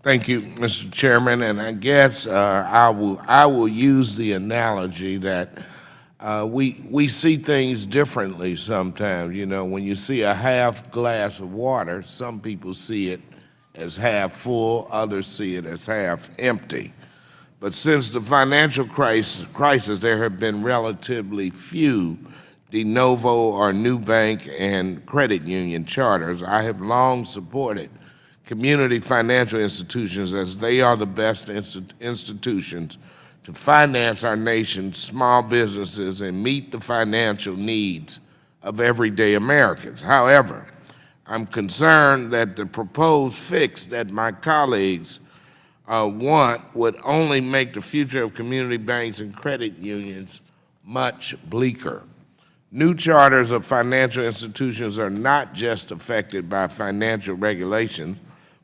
Thank you, Mr. Chairman, and I guess I will use the analogy that we see things differently sometimes. You know, when you see a half glass of water, some people see it as half full, others see it as half empty. But since the financial crisis, there have been relatively few de novo or new bank and credit union charters. I have long supported community financial institutions as they are the best institutions to finance our nation's small businesses and meet the financial needs of everyday Americans. However, I'm concerned that the proposed fix that my colleagues want would only make the future of community banks and credit unions much bleaker. New charters of financial institutions are not just affected by financial regulations,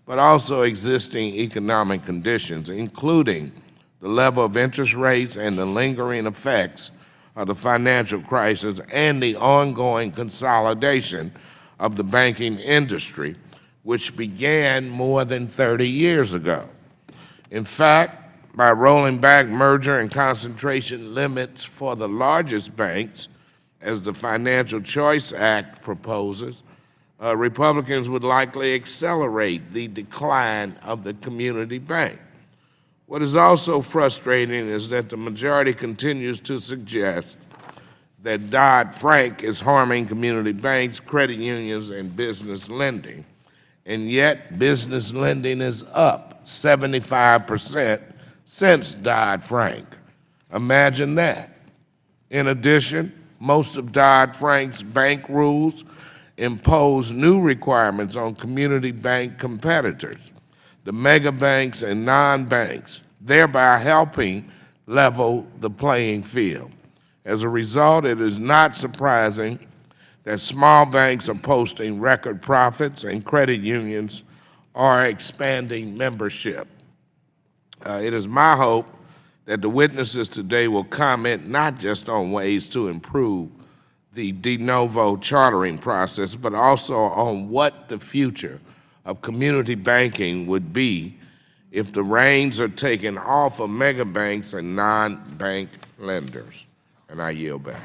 but also existing economic conditions, including the level of interest rates and the lingering effects of the financial crisis and the ongoing consolidation of the banking industry, which began more than 30 years ago. In fact, by rolling back merger and concentration limits for the largest banks, as the Financial Choice Act proposes, Republicans would likely accelerate the decline of the community bank. What is also frustrating is that the majority continues to suggest that Dodd-Frank is harming community banks, credit unions, and business lending. And yet, business lending is up 75% since Dodd-Frank. Imagine that. In addition, most of Dodd-Frank's bank rules impose new requirements on community bank competitors, the mega banks and non-banks, thereby helping level the playing field. As a result, it is not surprising that small banks are posting record profits and credit unions are expanding membership. It is my hope that the witnesses today will comment not just on ways to improve the de novo chartering process, but also on what the future of community banking would be if the reins are taken off of mega banks and non-bank lenders. And I yield back.